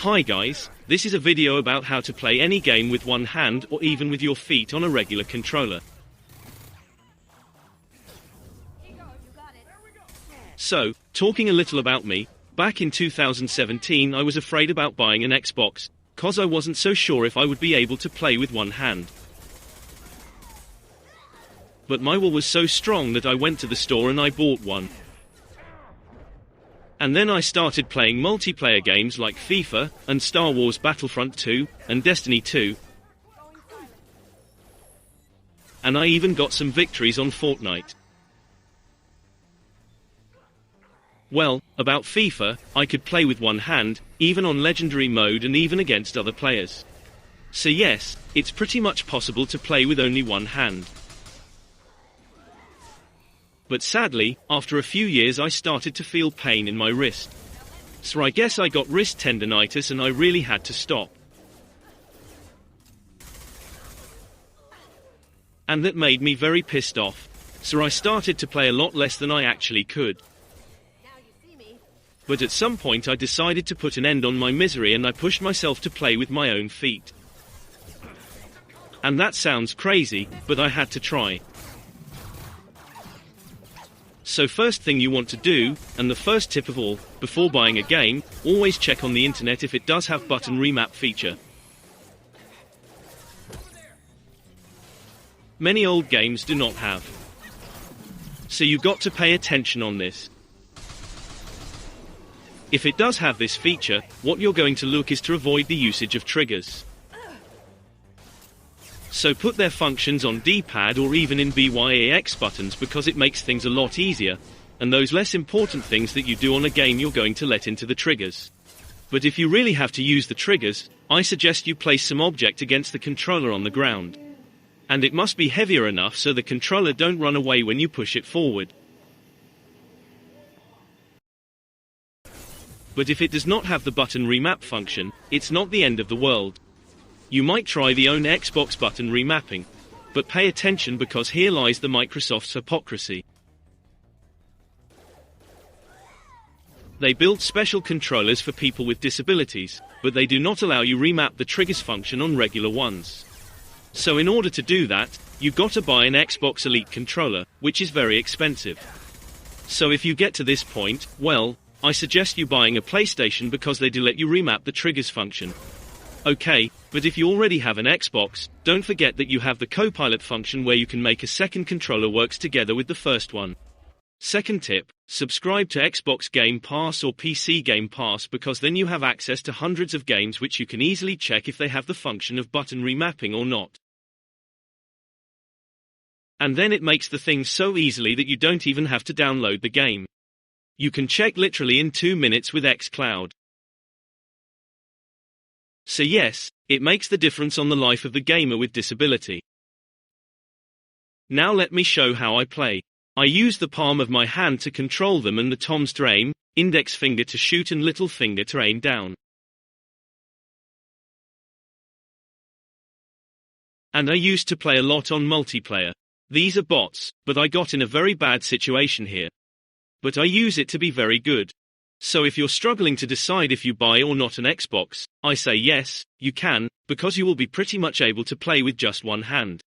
Hi guys, this is a video about how to play any game with one hand or even with your feet on a regular controller. So, talking a little about me, back in 2017 I was afraid about buying an Xbox, cause I wasn't so sure if I would be able to play with one hand. But my will was so strong that I went to the store and I bought one. And then I started playing multiplayer games like FIFA, and Star Wars Battlefront 2, and Destiny 2. And I even got some victories on Fortnite. Well, about FIFA, I could play with one hand, even on legendary mode and even against other players. So yes, it's pretty much possible to play with only one hand. But sadly, after a few years I started to feel pain in my wrist. So I guess I got wrist tendonitis and I really had to stop. And that made me very pissed off. So I started to play a lot less than I actually could. But at some point I decided to put an end on my misery and I pushed myself to play with my own feet. And that sounds crazy, but I had to try. So first thing you want to do, and the first tip of all, before buying a game, always check on the internet if it does have button remap feature. Many old games do not have. So you got to pay attention on this. If it does have this feature, what you're going to look is to avoid the usage of triggers. So put their functions on D-pad or even in BYAX buttons because it makes things a lot easier, and those less important things that you do on a game you're going to let into the triggers. But if you really have to use the triggers, I suggest you place some object against the controller on the ground. And it must be heavier enough so the controller don't run away when you push it forward. But if it does not have the button remap function, it's not the end of the world. You might try the own Xbox button remapping. But pay attention because here lies the Microsoft's hypocrisy. They built special controllers for people with disabilities, but they do not allow you remap the triggers function on regular ones. So in order to do that, you gotta buy an Xbox Elite controller, which is very expensive. So if you get to this point, well, I suggest you buying a PlayStation because they do let you remap the triggers function. Okay, but if you already have an Xbox, don't forget that you have the Copilot function where you can make a second controller works together with the first one. Second tip, subscribe to Xbox Game Pass or PC Game Pass because then you have access to hundreds of games which you can easily check if they have the function of button remapping or not. And then it makes the thing so easily that you don't even have to download the game. You can check literally in 2 minutes with xCloud. So yes, it makes the difference on the life of the gamer with disability. Now let me show how I play. I use the palm of my hand to control them and the thumbs to aim, index finger to shoot and little finger to aim down. And I used to play a lot on multiplayer. These are bots, but I got in a very bad situation here. But I use it to be very good. So if you're struggling to decide if you buy or not an Xbox, I say yes, you can, because you will be pretty much able to play with just one hand.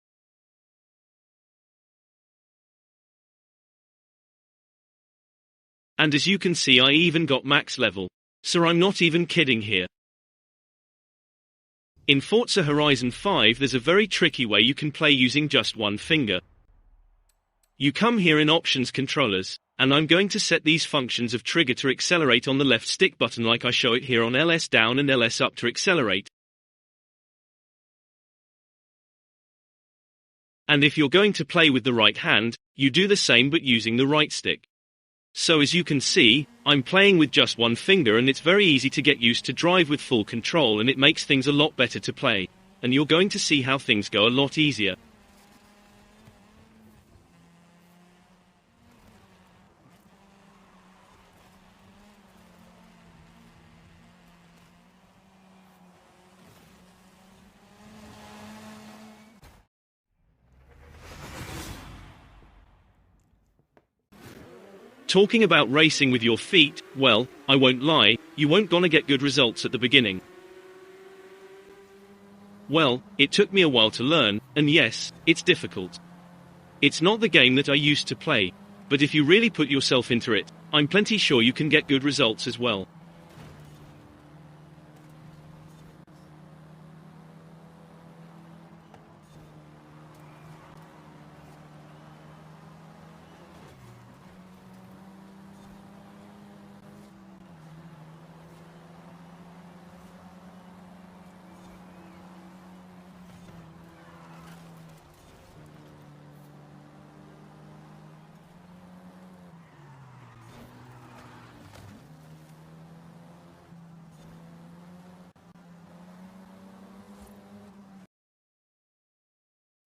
And as you can see I even got max level. So I'm not even kidding here. In Forza Horizon 5 there's a very tricky way you can play using just one finger. You come here in Options Controllers, and I'm going to set these functions of trigger to accelerate on the left stick button like I show it here on LS down and LS up to accelerate. And if you're going to play with the right hand, you do the same but using the right stick. So as you can see, I'm playing with just one finger and it's very easy to get used to drive with full control and it makes things a lot better to play. And you're going to see how things go a lot easier. Talking about racing with your feet, well, I won't lie, you won't gonna get good results at the beginning. Well, it took me a while to learn, and yes, it's difficult. It's not the game that I used to play, but if you really put yourself into it, I'm plenty sure you can get good results as well.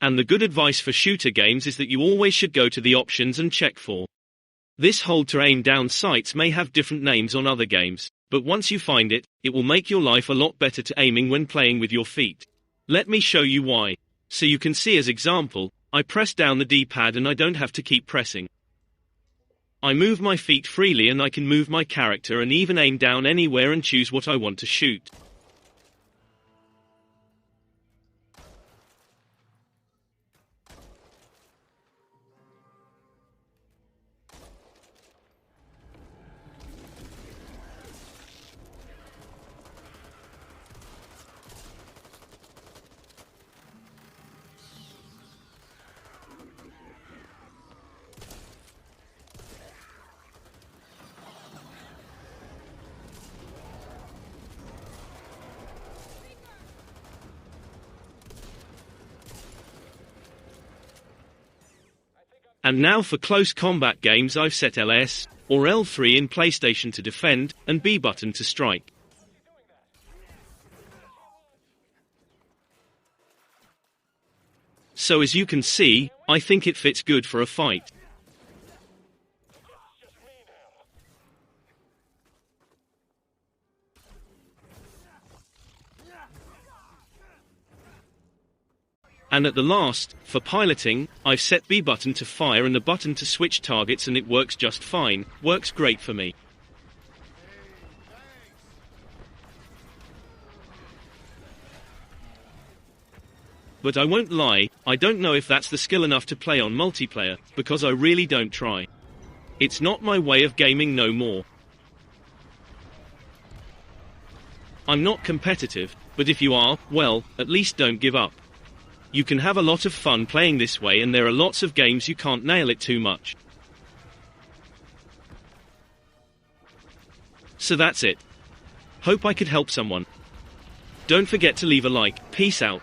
And the good advice for shooter games is that you always should go to the options and check for this. Hold to aim down sights may have different names on other games, but once you find it, it will make your life a lot better to aiming when playing with your feet. Let me show you why. So you can see as example, I press down the D-pad and I don't have to keep pressing. I move my feet freely and I can move my character and even aim down anywhere and choose what I want to shoot. And now for close combat games I've set LS, or L3 in PlayStation to defend, and B button to strike. So as you can see, I think it fits good for a fight. And at the last, for piloting, I've set B button to fire and the button to switch targets and it works just fine, works great for me. But I won't lie, I don't know if that's the skill enough to play on multiplayer, because I really don't try. It's not my way of gaming no more. I'm not competitive, but if you are, well, at least don't give up. You can have a lot of fun playing this way and there are lots of games you can't nail it too much. So that's it. Hope I could help someone. Don't forget to leave a like. Peace out.